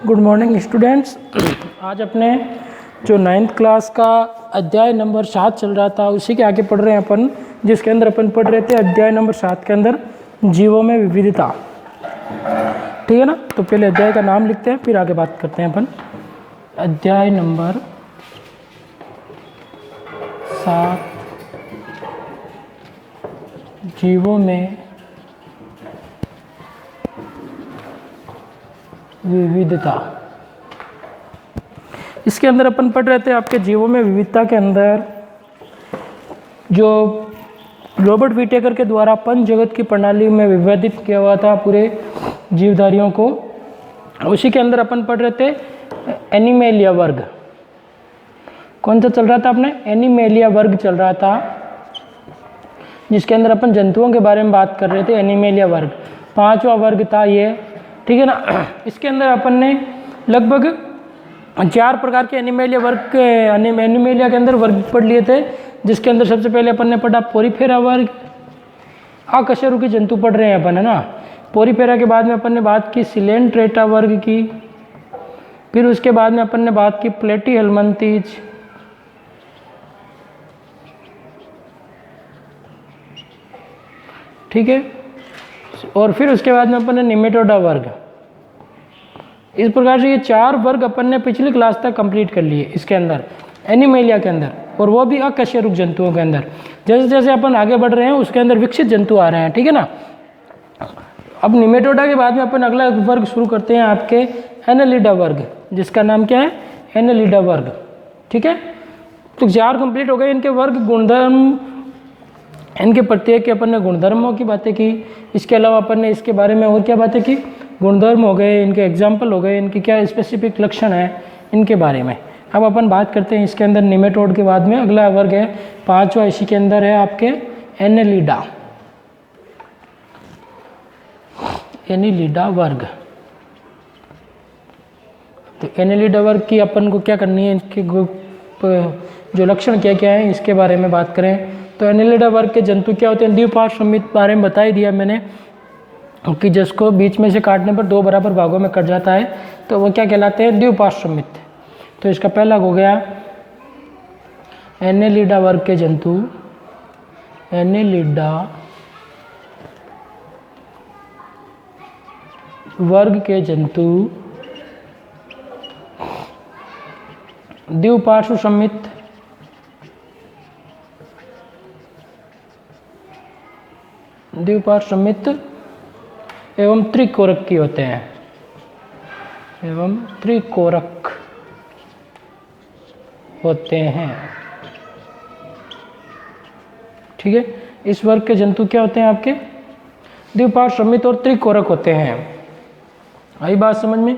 Good morning students. आज अपने जो 9th क्लास का अध्याय नंबर 7 चल रहा था उसी के आगे पढ़ रहे हैं अपन, जिसके अंदर अपन पढ़ रहे थे अध्याय नंबर 7 के अंदर जीवों में विविधता। ठीक है ना। तो पहले अध्याय का नाम लिखते हैं फिर आगे बात करते हैं अपन। अध्याय नंबर 7 जीवों में विविधता। इसके अंदर अपन पढ़ रहे थे आपके जीवों में विविधता के अंदर जो रॉबर्ट विटेकर के द्वारा पंच जगत की प्रणाली में विभाजित किया हुआ था पूरे जीवधारियों को, उसी के अंदर अपन पढ़ रहे थे एनिमेलिया वर्ग। कौन सा चल रहा था अपने? एनिमेलिया वर्ग चल रहा था, जिसके अंदर अपन जंतुओं के बारे में बात कर रहे थे। एनिमेलिया वर्ग 5वां वर्ग था ये, ठीक है ना। इसके अंदर अपन ने लगभग 4 प्रकार के एनिमेलिया वर्ग के एनिमेलिया के अंदर वर्ग पढ़ लिए थे, जिसके अंदर सबसे पहले अपन ने पढ़ा पोरीफेरा वर्ग। अकशेरुकी जंतु पढ़ रहे हैं अपन, है ना। पोरीफेरा के बाद में अपन ने बात की सिलेंट्रेटा वर्ग की, फिर उसके बाद में अपन ने बात की प्लेटीहेल्मिंथीज, ठीक है। और फिर उसके बाद में अपन ने निमेटोडा वर्ग। इस प्रकार से ये 4 वर्ग अपन ने पिछली क्लास तक कंप्लीट कर लिए इसके अंदर एनिमेलिया के अंदर, और वो भी अकशेरुक जंतुओं के अंदर। जैसे जैसे अपन आगे बढ़ रहे हैं उसके अंदर विकसित जंतु आ रहे हैं, ठीक है ना। अब निमेटोडा के बाद में अपन अगला वर्ग शुरू करते हैं आपके एनेलिडा वर्ग, जिसका नाम क्या है? एनेलिडा वर्ग, ठीक है। तो 4 कंप्लीट हो गए इनके वर्ग। गुणधर्म, इनके प्रत्येक के अपन ने गुणधर्मों की बातें की। इसके अलावा अपन ने इसके बारे में और क्या बातें की? गुणधर्म हो गए, इनके एग्जाम्पल हो गए, इनकी क्या स्पेसिफिक लक्षण है इनके बारे में। अब अपन बात करते हैं इसके अंदर निमेटोड के बाद में अगला वर्ग है 5वां, इसी के अंदर है आपके एनेलिडा। एनेलिडा वर्ग। तो एनेलिडा वर्ग की अपन को क्या करनी है, इसके जो लक्षण क्या क्या है इसके बारे में बात करें तो एनेलिडा वर्ग के जंतु क्या होते हैं? द्विपार्श्व सममित बारे में बता ही दिया मैंने कि जिसको बीच में से काटने पर 2 बराबर भागों में कट जाता है तो वो क्या कहलाते हैं? द्विपार्श्व सममित। तो इसका पहला हो गया एनेलिडा वर्ग के जंतु। एनेलिडा वर्ग के जंतु द्विपार्श्व सममित एवं त्रिकोरक की होते हैं, एवं त्रिकोरक होते हैं, ठीक है। इस वर्ग के जंतु क्या होते हैं आपके? द्विपार्श्व सममित और त्रिकोरक होते हैं। आई बात समझ में?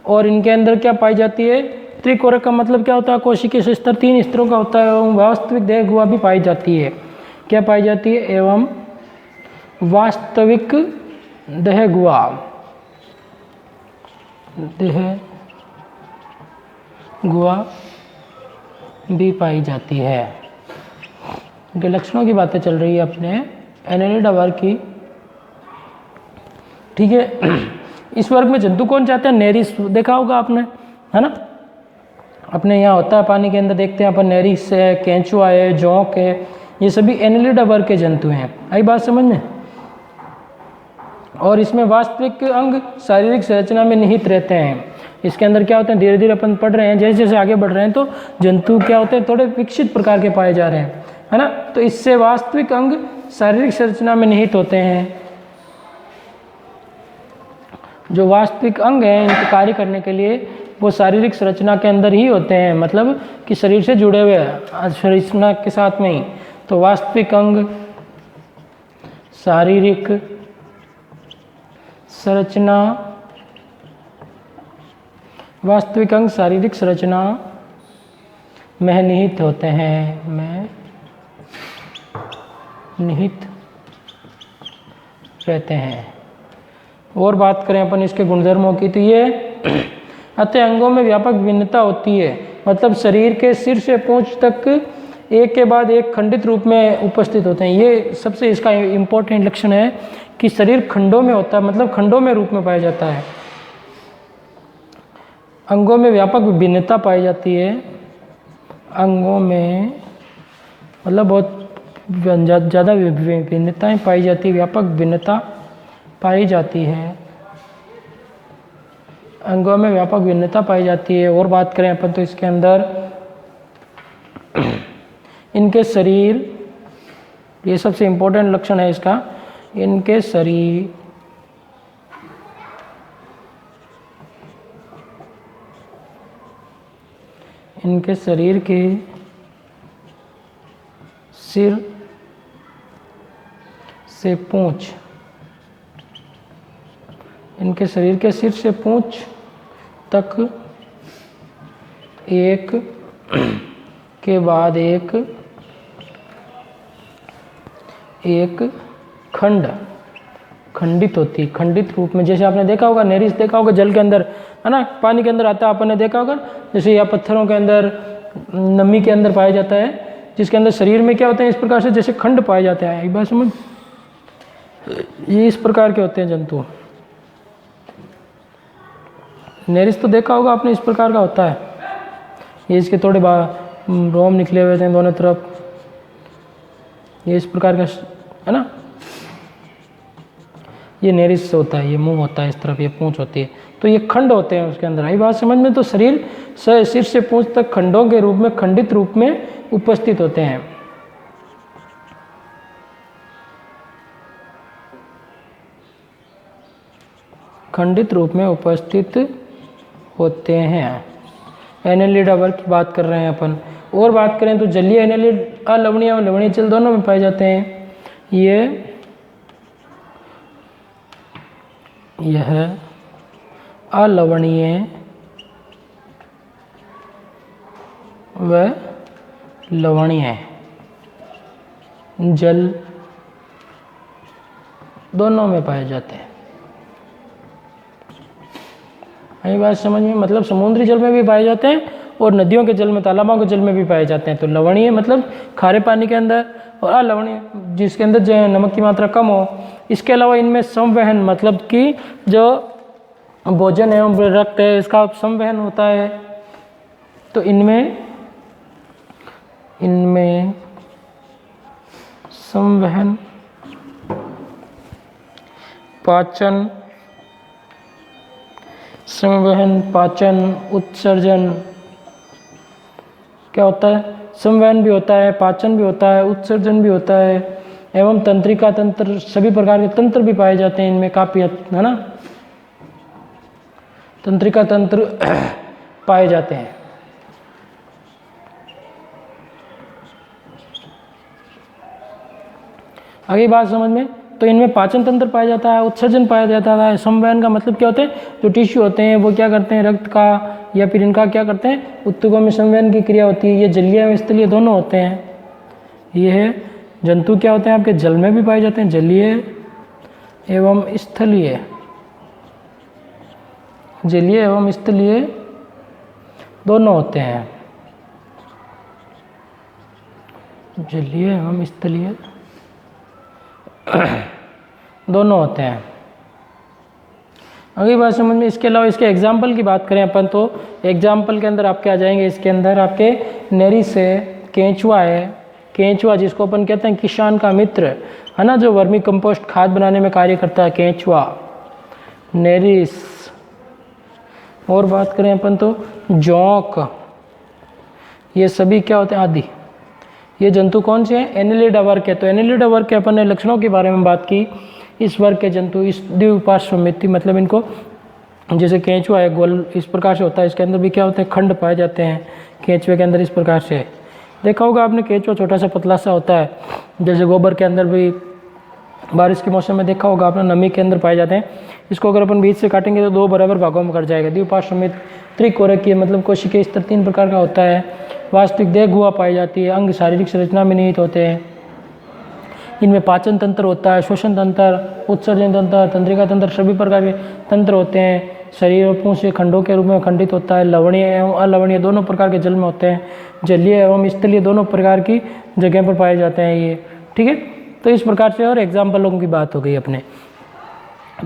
और इनके अंदर क्या पाई जाती है? त्रिकोरक का मतलब क्या होता है? कोशिकीय स्तर 3 स्तरों का होता है एवं वास्तविक देह गुहा भी पाई जाती है। क्या पाई जाती है? एवं वास्तविक देह गुहा, देह गुहा भी पाई जाती है। इनके लक्षणों की बातें चल रही है अपने एनेलिडा वर्ग की, ठीक है। इस वर्ग में जंतु कौन चाहते हैं? नेरिस देखा होगा आपने, है ना। अपने यहाँ होता है पानी के अंदर, देखते हैं अपन नेरिस है, केंचुआ है, जोंक है, ये सभी एनेलिडा वर्ग के जंतु हैं। आई बात समझ में? और इसमें वास्तविक अंग शारीरिक संरचना में निहित रहते हैं। इसके अंदर क्या होते हैं? धीरे धीरे अपन पढ़ रहे हैं, जैसे जैसे आगे बढ़ रहे हैं तो जंतु क्या होते हैं? थोड़े विकसित प्रकार के पाए जा रहे हैं, है ना। तो इससे वास्तविक अंग शारीरिक संरचना में निहित होते हैं। जो वास्तविक अंग हैं इनके कार्य करने के लिए वो शारीरिक संरचना के अंदर ही होते हैं, मतलब कि शरीर से जुड़े हुए हैं संरचना के साथ में ही। तो वास्तविक अंग शारीरिक संरचना, वास्तविक अंग शारीरिक संरचना में निहित होते हैं, में निहित रहते हैं। और बात करें अपन इसके गुणधर्मों की तो ये अतः अंगों में व्यापक भिन्नता होती है, मतलब शरीर के सिर से पूंछ तक एक के बाद एक खंडित रूप में उपस्थित होते हैं। ये सबसे इसका इम्पोर्टेंट लक्षण है कि शरीर खंडों में होता है, मतलब खंडों में रूप में पाया जाता है। अंगों में व्यापक विभिन्नता पाई जाती है। अंगों में मतलब बहुत ज़्यादा विभिन्नताएं पाई जाती है, व्यापक भिन्नता पाई जाती है। अंगों में व्यापक भिन्नता पाई जाती है। और बात करें अपन तो इसके अंदर इनके शरीर, ये सबसे इम्पोर्टेंट लक्षण है इसका, इनके शरीर के सिर से पूंछ, इनके शरीर के सिर से पूंछ तक एक के बाद एक खंडित होती, खंडित रूप में। जैसे आपने देखा होगा नेरिस देखा होगा जल के अंदर, है ना, पानी के अंदर आता है, आपने देखा होगा। जैसे या पत्थरों के अंदर, नमी के अंदर पाया जाता है, जिसके अंदर शरीर में क्या होते हैं इस प्रकार से जैसे खंड पाए जाते हैं। एक बात समझ, ये इस प्रकार के होते हैं जंतु। नेरिस तो देखा होगा आपने, इस प्रकार का होता है। ये इसके थोड़े रोम निकले हुए थे दोनों तरफ, ये इस प्रकार का, है ना, ये नेरिस होता है, ये मुंह होता है इस तरफ, ये पूंछ होती है, तो ये खंड होते हैं उसके अंदर। आई बात समझ में। तो शरीर सिर से पूंछ तक खंडों के रूप में, खंडित रूप में उपस्थित होते हैं। खंडित रूप में उपस्थित होते हैं। एनेलिडा वर्ग की बात कर रहे हैं अपन। और बात करें तो जलीय एनेलिड अलवणीय और लवणीय जल दोनों में पाए जाते हैं। यह अलवणीय व लवणीय जल दोनों में पाए जाते हैं। यही बात समझ में। मतलब समुद्री जल में भी पाए जाते हैं और नदियों के जल में, तालाबों के जल में भी पाए जाते हैं। तो लवणीय मतलब खारे पानी के अंदर, और अलवणीय जिसके अंदर जो नमक की मात्रा कम हो। इसके अलावा इनमें संवहन मतलब कि जो भोजन एवं रक्त है इसका संवहन होता है। तो इनमें संवहन, पाचन, उत्सर्जन क्या होता है, संवहन भी होता है, पाचन भी होता है, उत्सर्जन भी होता है, एवं तंत्रिका तंत्र, सभी प्रकार के तंत्र भी पाए जाते हैं इनमें काफी, है ना, तंत्रिका तंत्र पाए जाते हैं। आगे बात समझ में। तो इनमें पाचन तंत्र पाया जाता है, उत्सर्जन पाया जाता है। संवहन का मतलब क्या होते हैं, जो टिश्यू होते हैं वो क्या करते हैं, रक्त का या फिर इनका क्या करते हैं, उत्तकों में संवहन की क्रिया होती है। ये जलीय एवं स्थलीय दोनों होते हैं। ये जंतु क्या होते हैं आपके, जल में भी पाए जाते हैं, जलीय एवं स्थलीय, जलीय एवं स्थलीय दोनों होते हैं, जलीय एवं स्थलीय दोनों होते हैं। अगली बात समझ में। इसके अलावा इसके एग्जाम्पल की बात करें अपन तो एग्जाम्पल के अंदर आपके आ जाएंगे, इसके अंदर आपके नेरिस है, केंचुआ है, केंचुआ जिसको अपन कहते हैं किसान का मित्र, है ना, जो वर्मी कंपोस्ट खाद बनाने में कार्य करता है, केंचुआ, नेरिस। और बात करें अपन तो जोंक, ये सभी क्या होते हैं, आदि। ये जंतु कौन से हैं, एनेलिडा वर्ग है। तो एनेलिडा वर्ग के अपन ने लक्षणों के बारे में बात की। इस वर्ग के जंतु इस द्विपार्श्वमिति मतलब इनको, जैसे केंचुआ है गोल इस प्रकार से होता है, इसके अंदर भी क्या होते हैं, खंड पाए जाते हैं केंचुए के अंदर इस प्रकार से। देखा होगा आपने केंचुआ छोटा सा पतला सा होता है, जैसे गोबर के अंदर भी बारिश के मौसम में देखा होगा आपने, नमी के अंदर पाए जाते हैं। इसको अगर अपन बीच से काटेंगे तो दो बराबर भागों में कट जाएगा। द्विपार्श्वमित, त्रिकोरकीय मतलब कोशिकीय स्तर 3 प्रकार का होता है। वास्तविक देह गुहा पाई जाती है। अंग शारीरिक संरचना में निहित होते हैं। इनमें पाचन तंत्र होता है, श्वसन तंत्र, उत्सर्जन तंत्र, तंत्रिका तंत्र, सभी प्रकार के तंत्र होते हैं। शरीर और पूंछ से खंडों के रूप में खंडित होता है। लवणीय एवं अलवणीय दोनों प्रकार के जल में होते हैं। जलीय एवं स्थलीय दोनों प्रकार की जगह पर पाए जाते हैं ये, ठीक है। तो इस प्रकार से और एग्जाम्पलों की बात हो गई अपने।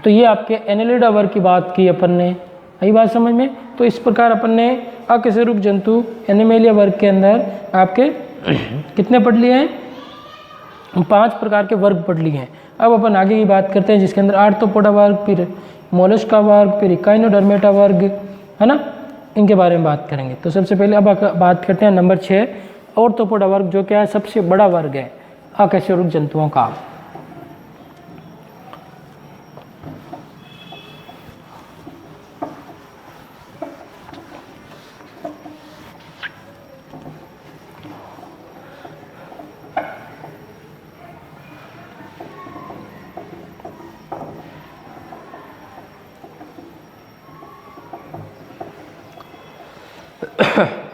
तो ये आपके एनेलिडा वर्ग की बात की अपन ने, यही बात समझ में। तो इस प्रकार अपन ने अकशेरुक जंतु एनिमेलिया वर्ग के अंदर आपके कितने पढ़ लिए हैं? 5 प्रकार के वर्ग पढ़ लिए हैं। अब अपन आगे की बात करते हैं जिसके अंदर आर्थ्रोपोडा वर्ग, फिर मोलस्का वर्ग, फिर इकाइनोडर्मेटा वर्ग, है ना, इनके बारे में बात करेंगे। तो सबसे पहले अब बात करते हैं नंबर 6 आर्थ्रोपोडा वर्ग, जो क्या है सबसे बड़ा वर्ग है अकशेरुक जंतुओं का।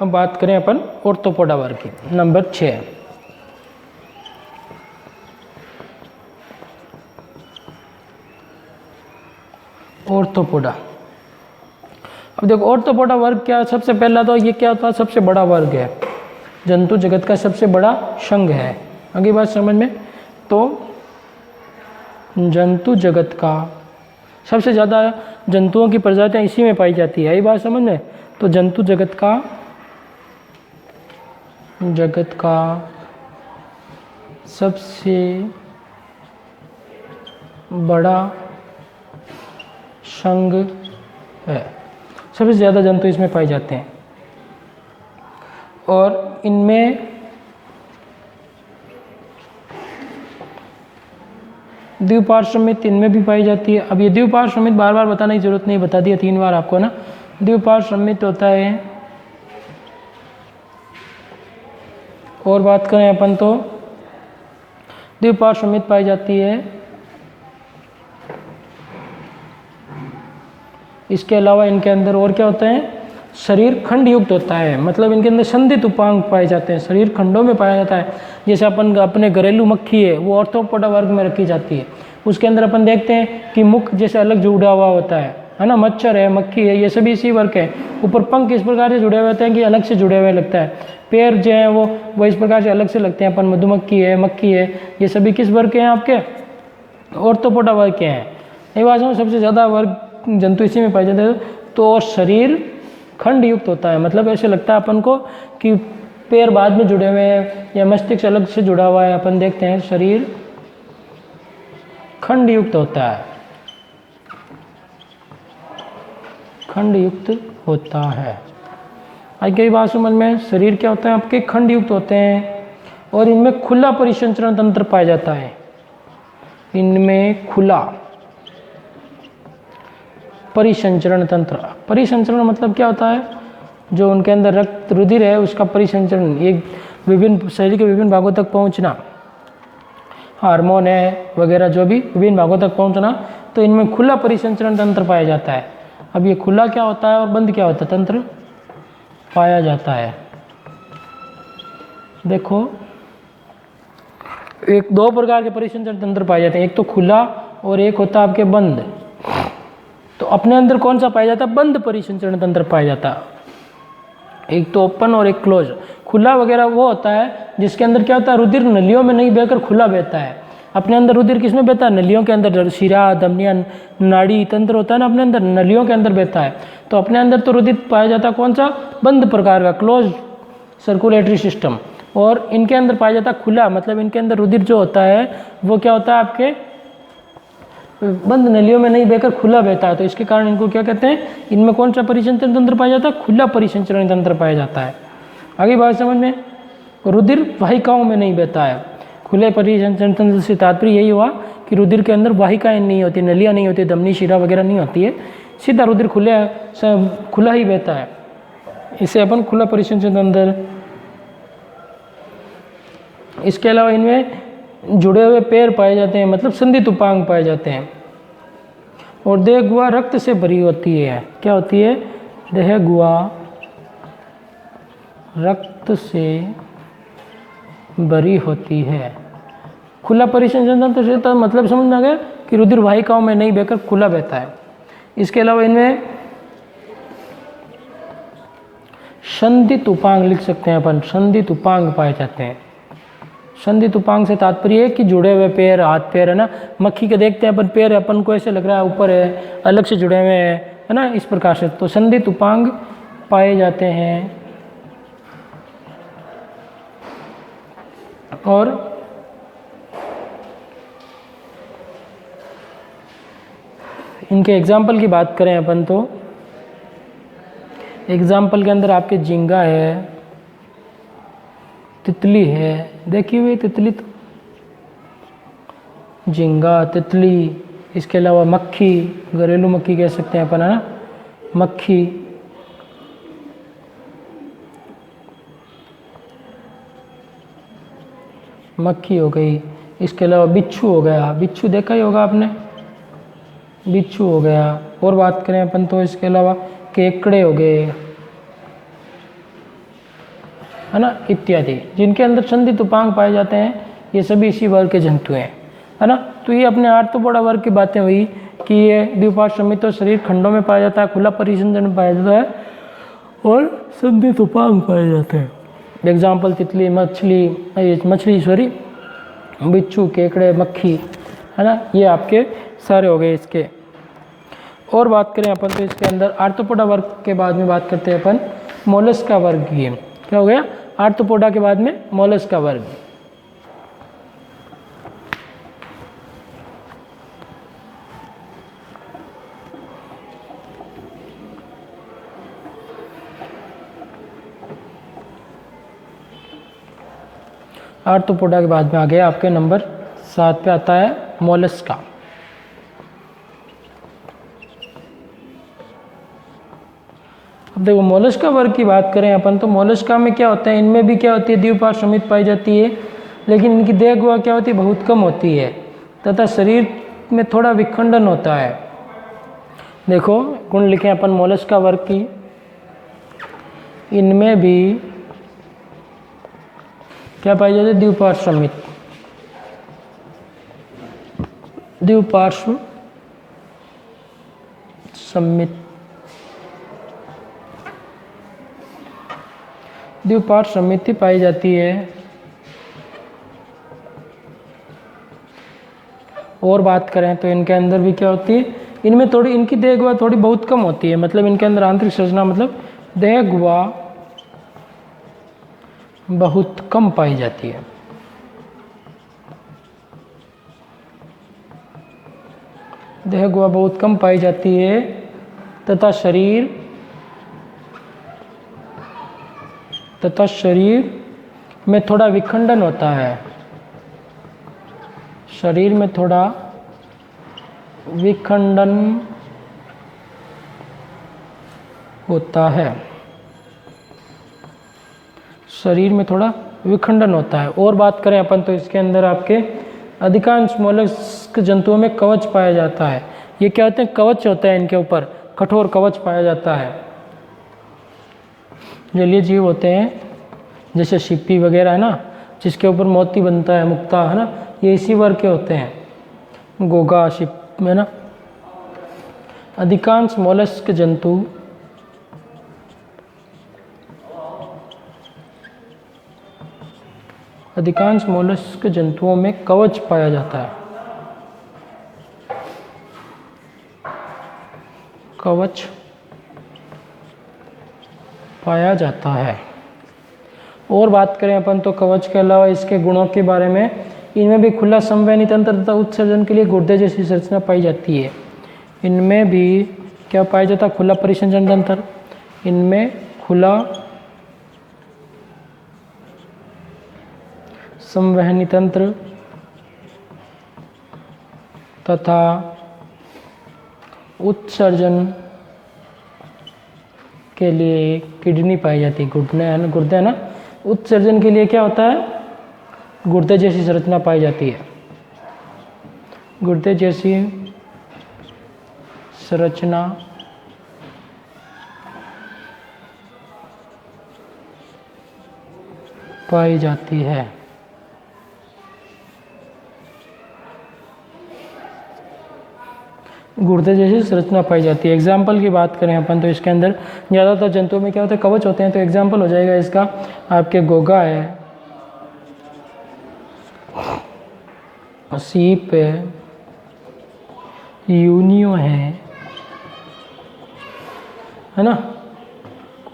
अब बात करें अपन आर्थ्रोपोडा वर्ग की, नंबर 6। आर्थ्रोपोडा। अब देखो आर्थ्रोपोडा वर्ग क्या, सबसे पहला तो ये क्या होता है, सबसे बड़ा वर्ग है, जंतु जगत का सबसे बड़ा संघ है। आगे बात समझ में। तो जंतु जगत का सबसे ज़्यादा जंतुओं की प्रजातियां इसी में पाई जाती है, यही बात समझ में। तो जंतु जगत का सबसे बड़ा संघ है, सबसे ज़्यादा जंतु इसमें पाए जाते हैं और इनमें द्विपार्श्वमित इनमें भी पाई जाती है। अब ये द्विपार्श्वमित बार बार बताने की जरूरत नहीं, बता दिया 3 बार आपको ना। द्विपार्श्वमित होता है। और बात करें अपन तो द्विपार्श्वमित पाई जाती है। इसके अलावा इनके अंदर और क्या होता है, शरीर खंड युक्त होता है, मतलब इनके अंदर संधित उपांग पाए जाते हैं, शरीर खंडों में पाया जाता है। जैसे अपन अपने घरेलू मक्खी है वो आर्थ्रोपोडा वर्ग में रखी जाती है, उसके अंदर अपन देखते हैं कि मुख जैसे अलग जुड़ा हुआ होता है ना। मच्छर है, मक्खी है, ये सभी इसी वर्ग है। ऊपर पंख इस प्रकार से जुड़े हुए होते हैं कि अलग से जुड़े हुए लगता है। पैर जो हैं वो इस प्रकार से अलग से लगते हैं। अपन मधुमक्खी है, मक्खी है, ये सभी किस वर्ग के हैं आपके? आर्थ्रोपोडा वर्ग के हैं। ये बात में सबसे ज़्यादा वर्ग जंतु इसी में पाए जाते हैं। तो शरीर खंड युक्त होता है, मतलब ऐसे लगता है अपन को कि पैर बाद में जुड़े हुए हैं या मस्तिष्क अलग से जुड़ा हुआ है। अपन देखते हैं शरीर खंड युक्त होता है, खंड युक्त होता है। आज कई बात समझ में, शरीर क्या होता है आपके? खंड युक्त होते हैं और इनमें खुला परिसंचरण तंत्र पाया जाता है। इनमें खुला परिसंचरण तंत्र। परिसंचरण मतलब क्या होता है? जो उनके अंदर रक्त रुधिर है उसका परिसंचरण, एक विभिन्न शरीर के विभिन्न भागों तक पहुंचना, हार्मोन है वगैरह जो भी विभिन्न भागों तक पहुंचना, तो इनमें खुला परिसंचरण तंत्र पाया जाता है। अब ये खुला क्या होता है और बंद क्या होता है तंत्र पाया जाता है। देखो एक 2 प्रकार के परिसंचरण तंत्र पाए जाते हैं, एक तो खुला और एक होता है आपके बंद। तो अपने अंदर कौन सा पाया जाता है? बंद परिसंचरण तंत्र पाया जाता है। एक तो ओपन और एक क्लोज। खुला वगैरह वो होता है जिसके अंदर क्या होता है, रुधिर नलियों में नहीं बहकर खुला बहता है। अपने अंदर रुधिर किसमें बहता है? नलियों के अंदर। शिरा धमनियां नाड़ी तंत्र होता है ना, अपने अंदर नलियों के अंदर बहता है। तो अपने अंदर तो रुधिर पाया जाता है कौन सा? बंद प्रकार का, क्लोज सर्कुलेटरी सिस्टम। और इनके अंदर पाया जाता है खुला, मतलब इनके अंदर रुधिर जो होता है वो क्या होता है आपके बंद नलियों में नहीं बहकर खुला बहता है। तो इसके कारण इनको क्या कहते हैं? इनमें कौन सा परिसंचरण तंत्र पाया जाता है? खुला परिसंचरण तंत्र पाया जाता है। आगे बात समझ में, रुधिर वाहिकाओं में नहीं बहता है। खुले परिसंचरण तंत्र से तात्पर्य यही हुआ कि रुधिर के अंदर वाहिकाएं नहीं होती, नलियाँ नहीं होती, धमनी शिरा वगैरह नहीं होती है, सीधा रुधिर खुला ही बहता है। इसे अपन खुला परिसंचरण तंत्र। इसके अलावा इनमें जुड़े हुए पैर पाए जाते हैं, मतलब संधित उपांग पाए जाते हैं। और देह गुहा रक्त से भरी होती है। क्या होती है? देह गुहा रक्त से भरी होती है। खुला परिसंचरण तंत्र से तो मतलब समझ में आ गया कि रुधिर वाहिकाओं में नहीं बहकर खुला बहता है। इसके अलावा इनमें संधित उपांग लिख सकते हैं अपन, संधित उपांग पाए जाते हैं। संधित उपांग से तात्पर्य है कि जुड़े हुए पैर, हाथ पैर है ना। मक्खी के देखते हैं अपन पैर, अपन को ऐसे लग रहा है ऊपर है, अलग से जुड़े हुए हैं, है ना, इस प्रकार से। तो संधित उपांग पाए जाते हैं। और इनके एग्जाम्पल की बात करें अपन तो एग्जाम्पल के अंदर आपके झींगा है, तितली है, देखी हुई तितली, तो झींगा, तितली, इसके अलावा मक्खी, घरेलू मक्खी कह सकते हैं अपन, है ना, मक्खी, मक्खी हो गई। इसके अलावा बिच्छू हो गया, बिच्छू देखा ही होगा आपने, बिच्छू हो गया। और बात करें अपन तो इसके अलावा केकड़े हो गए, है ना, इत्यादि, जिनके अंदर संधित उपांग पाए जाते हैं। ये सभी इसी वर्ग के जंतु हैं, है ना। तो ये अपने आर्थ्रोपोडा वर्ग की बातें हुई कि ये द्विपार्श्व संमित और शरीर खंडों में पाया जाता है, खुला परिसंचरण में पाया जाता है और संधित उपांग पाए जाते हैं। एग्जाम्पल तितली, मछली सॉरी, बिच्छू, केकड़े, मक्खी, है ना, ये आपके सारे हो गए इसके। और बात करें अपन तो इसके अंदर आर्थ्रोपोडा वर्ग के बाद में बात करते हैं अपन मोलस्का वर्ग की। क्या हो गया, आर्थ्रोपोडा के बाद में मोलस्का वर्ग। आर्थ्रोपोडा के बाद में आ गया आपके नंबर 7 पे आता है मोलस्का। अब देखो मोलस्का वर्ग की बात करें अपन तो मोलस्का में क्या होता है, इनमें भी क्या होती है, द्विपार्श्व संमित पाई जाती है, लेकिन इनकी देह गुहा क्या होती है, बहुत कम होती है तथा शरीर में थोड़ा विखंडन होता है। देखो गुण लिखे अपन मोलस्का वर्ग की, इनमें भी क्या पाई जाती है, द्विपार्श्व संमित, द्विपार्श्व संमित, द्विपार्श्व समिति पाई जाती है। और बात करें तो इनके अंदर भी क्या होती है, इनमें थोड़ी, इनकी देह गुहा थोड़ी बहुत कम होती है, मतलब इनके अंदर आंतरिक संरचना मतलब देह गुहा बहुत कम पाई जाती है। देह गुहा बहुत कम पाई जाती है तथा शरीर में थोड़ा विखंडन होता है, शरीर में थोड़ा विखंडन होता है, शरीर में थोड़ा विखंडन होता है। और बात करें अपन तो इसके अंदर आपके अधिकांश मोलस्क जंतुओं में कवच पाया जाता है। ये क्या होते हैं, कवच होता है इनके ऊपर, कठोर कवच पाया जाता है। जलीय जीव होते हैं जैसे शिप्पी वगैरह है ना, जिसके ऊपर मोती बनता है, मुक्ता, है ना, ये इसी वर्ग के होते हैं, गोगा, शिप, है ना। अधिकांश मोलस्क जंतु अधिकांश मोलस्क जंतुओं में कवच पाया जाता है, कवच पाया जाता है। और बात करें अपन तो कवच के अलावा इसके गुणों के बारे में, इनमें भी खुला संवहनी तंत्र तथा उत्सर्जन के लिए गुर्दे जैसी संरचना पाई जाती है। इनमें भी क्या पाया जाता है, खुला परिसंचरण तंत्र, इनमें खुला संवहनी तंत्र तथा उत्सर्जन के लिए किडनी पाई जाती है, गुर्दे है ना, उत्सर्जन के लिए क्या होता है, गुर्दे जैसी संरचना पाई जाती है, गुर्दे जैसी संरचना पाई जाती है। गुर्दे जैसी संरचना पाई जाती है। एग्जाम्पल की बात करें अपन तो इसके अंदर ज़्यादातर जंतुओं में क्या होता है, कवच होते हैं। तो एग्जाम्पल हो जाएगा इसका आपके गोगा है, सीप है, यूनियो है, है ना।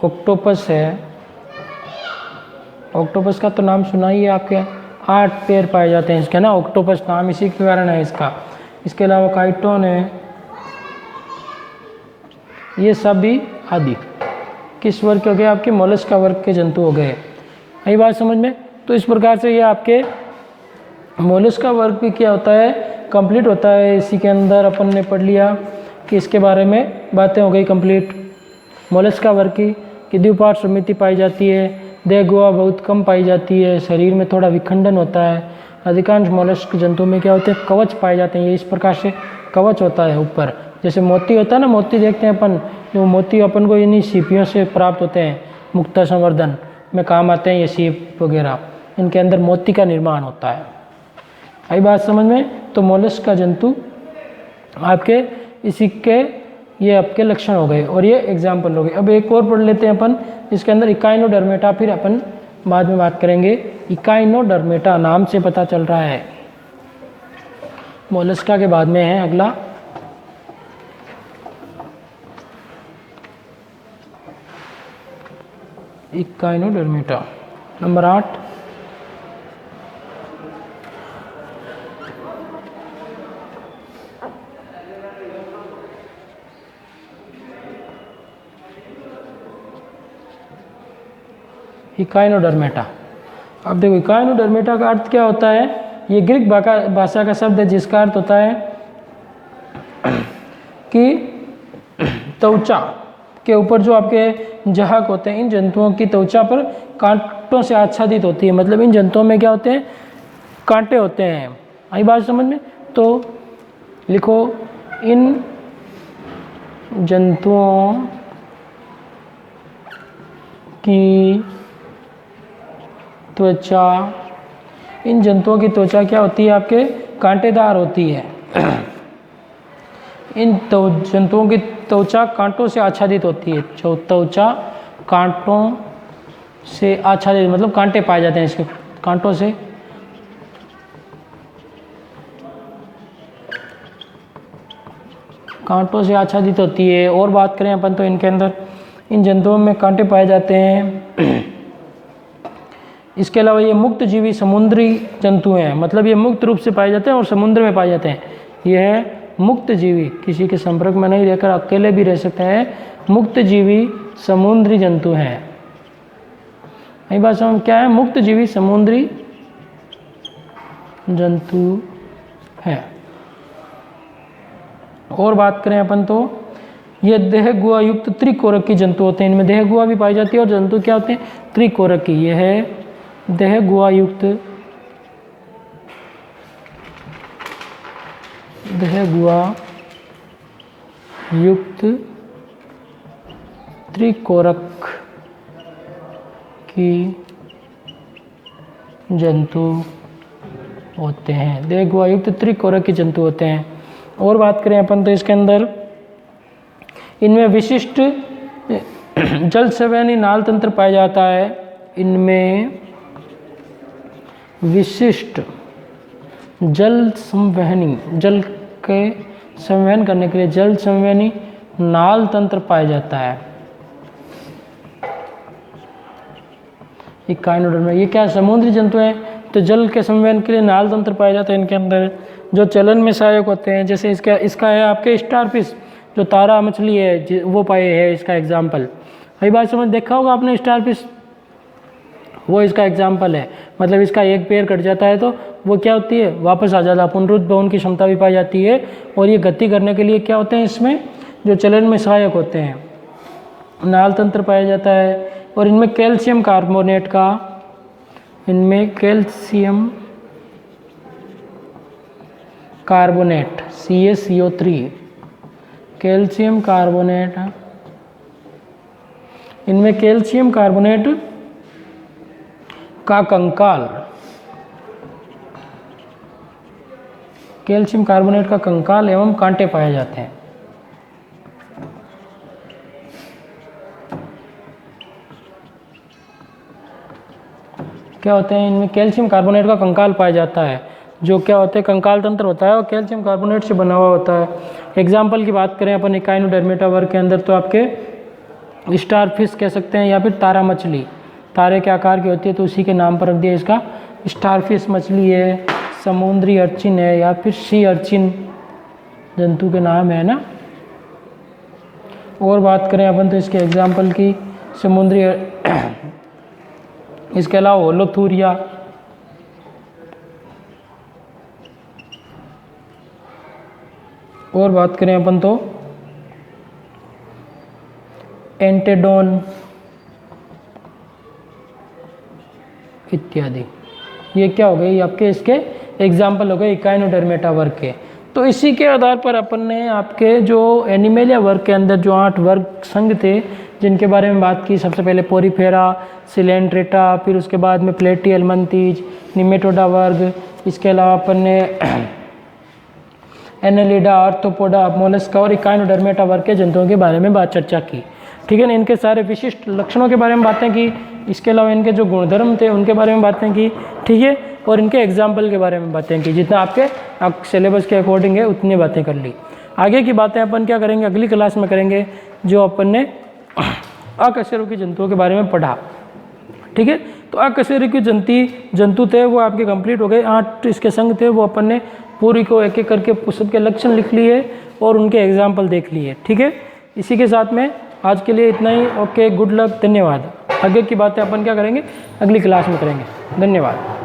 ऑक्टोपस है, ऑक्टोपस का तो नाम सुना ही है आपके, 8 पैर पाए जाते हैं इसके ना, ऑक्टोपस नाम इसी के कारण है इसका। इसके अलावा काइटोन है, ये सब भी आदि किस वर्ग के हो गए, आपके मोलस्का वर्ग के जंतु हो गए। यही बात समझ में। तो इस प्रकार से ये आपके मोलस्का वर्ग भी क्या होता है, कंप्लीट होता है। इसी के अंदर अपन ने पढ़ लिया कि इसके बारे में बातें हो गई कंप्लीट। मोलस्का वर्ग की द्विपार्श्व समिति पाई जाती है, देह गुहा बहुत कम पाई जाती है, शरीर में थोड़ा विखंडन होता है। अधिकांश मोलस्क जंतु में क्या होते हैं, कवच पाए जाते हैं। ये इस प्रकार से कवच होता है ऊपर, जैसे मोती होता है ना, मोती देखते हैं अपन, जो मोती अपन को इन्हीं सीपियों से प्राप्त होते हैं, मुक्ता संवर्धन में काम आते हैं ये सीप वगैरह, इनके अंदर मोती का निर्माण होता है। आई बात समझ में। तो मोलस्क का जंतु आपके इसी के ये आपके लक्षण हो गए और ये एग्जाम्पल हो गए। अब एक और पढ़ लेते हैं अपन, इसके अंदर इकाइनोडर्मेटा, फिर अपन बाद में बात करेंगे। इकाइनोडर्मेटा नाम से पता चल रहा है, मोलस्का के बाद में है अगला। Echinodermata number 8। इकाइनोडर्मेटा। अब देखो इकाइनोडर्मेटा का अर्थ क्या होता है, ये ग्रीक भाषा का शब्द है जिसका अर्थ होता है कि त्वचा के ऊपर जो आपके जहक होते हैं, इन जंतुओं की त्वचा पर कांटों से आच्छादित होती है। मतलब इन जंतुओं में क्या होते हैं, कांटे होते हैं। आई बात समझ में। तो लिखो, इन जंतुओं की त्वचा, इन जंतुओं की त्वचा क्या होती है, आपके कांटेदार होती है। इन जंतुओं की त्वचा कांटों से आच्छादित होती है। जो त्वचा कांटों से आच्छादित, मतलब कांटे पाए जाते हैं इसके, कांटों से आच्छादित होती है। और बात करें अपन तो इनके अंदर, इन जंतुओं में कांटे पाए जाते हैं। इसके अलावा ये मुक्त जीवी समुद्री जंतु हैं, मतलब ये मुक्त रूप से पाए जाते हैं और समुद्र में पाए जाते हैं। ये है मुक्त जीवी, किसी के संपर्क में नहीं रहकर अकेले भी रह सकते हैं, मुक्त जीवी समुद्री जंतु हैं। यही बात समझ, क्या है, मुक्त जीवी समुद्री जंतु है। और बात करें अपन तो ये देह गुहा युक्त त्रिकोरक की जंतु होते हैं। इनमें देह गुहा भी पाई जाती है और जंतु क्या होते हैं, त्रिकोरक की। ये है देह गुहा युक्त, देह गुहा युक्त त्रिकोरक की जंतु होते हैं। देह गुहा युक्त त्रिकोरक की जंतु होते हैं। और बात करें अपन तो इसके अंदर इनमें विशिष्ट जल संवहनी नाल तंत्र पाया जाता है। इनमें विशिष्ट जल संवहनी, जल के संवहन करने के लिए जल संवहनी नाल तंत्र पाया जाता है। इकाइनोडर्मा, ये क्या समुद्री जंतु हैं, तो जल के संवहन के लिए नाल तंत्र पाया जाता है इनके अंदर, जो चलन में सहायक होते हैं। जैसे इसका है आपके स्टारफिश, जो तारा मछली है वो पाए है इसका एग्जाम्पल। वही बात समझ, देखा होगा आपने स्टारफिश, वो इसका एग्जाम्पल है। मतलब इसका एक पैर कट जाता है तो वो क्या होती है, वापस आ जाता है, पुनरुद्भवन की क्षमता भी पाई जाती है। और ये गति करने के लिए क्या होते हैं, इसमें जो चलन में सहायक होते हैं, नाल तंत्र पाया जाता है। और इनमें कैल्शियम कार्बोनेट का, इनमें calcium carbonate CaCO3, calcium carbonate, इनमें कैल्शियम कार्बोनेट का कंकाल, कैल्शियम कार्बोनेट का कंकाल एवं कांटे पाए जाते हैं। क्या होते हैं, इनमें कैल्शियम कार्बोनेट का कंकाल पाया जाता है, जो क्या होते हैं, कंकाल तंत्र होता है और कैल्शियम कार्बोनेट से बना हुआ होता है। एग्जाम्पल की बात करें अपन इकाइनोडर्मेटा वर्ग के अंदर, तो आपके स्टार फिश कह सकते हैं या फिर तारा मछली, तारे के आकार की होती है तो उसी के नाम पर रख दिया इसका स्टार फिश मछली है, समुद्री अर्चिन है या फिर सी अर्चिन जंतु के नाम है ना। और बात करें अपन तो इसके एग्जाम्पल की समुद्री इसके अलावा होलोथूरिया, और बात करें अपन तो एंटेडोन इत्यादि। ये क्या हो गई आपके इसके एग्जाम्पल हो गए इकाइनोडर्मेटा वर्ग के। तो इसी के आधार पर अपन ने आपके जो एनिमेलिया वर्ग के अंदर जो 8 वर्ग संघ थे जिनके बारे में बात की, सबसे पहले पोरीफेरा, सिलेंट्रेटा, फिर उसके बाद में प्लेटियलमंथीज, निमेटोडा वर्ग, इसके अलावा अपन ने एनेलिडा, आर्थ्रोपोडा, मोलस्का और इकाइनोडर्मेटा वर्ग के जंतुओं के बारे में चर्चा की। ठीक है ना। इनके सारे विशिष्ट लक्षणों के बारे में बातें की, इसके अलावा इनके जो गुणधर्म थे उनके बारे में बातें की। ठीक है। और इनके एग्जाम्पल के बारे में बातें की। जितना आपके सिलेबस के अकॉर्डिंग है उतनी बातें कर ली। आगे की बातें अपन क्या करेंगे, अगली क्लास में करेंगे, जो अपन ने अकशेरुकी जंतुओं के बारे में पढ़ा। ठीक है। तो अकशेरुकी जंतु थे वो आपके कंप्लीट हो गए। 8 इसके संघ थे वो अपन ने पूरी को एक एक करके सबके लक्षण लिख लिए और उनके एग्जाम्पल देख लिए। ठीक है। इसी के साथ में आज के लिए इतना ही। ओके, गुड लक, धन्यवाद। आगे की बातें अपन क्या करेंगे, अगली क्लास में करेंगे। धन्यवाद।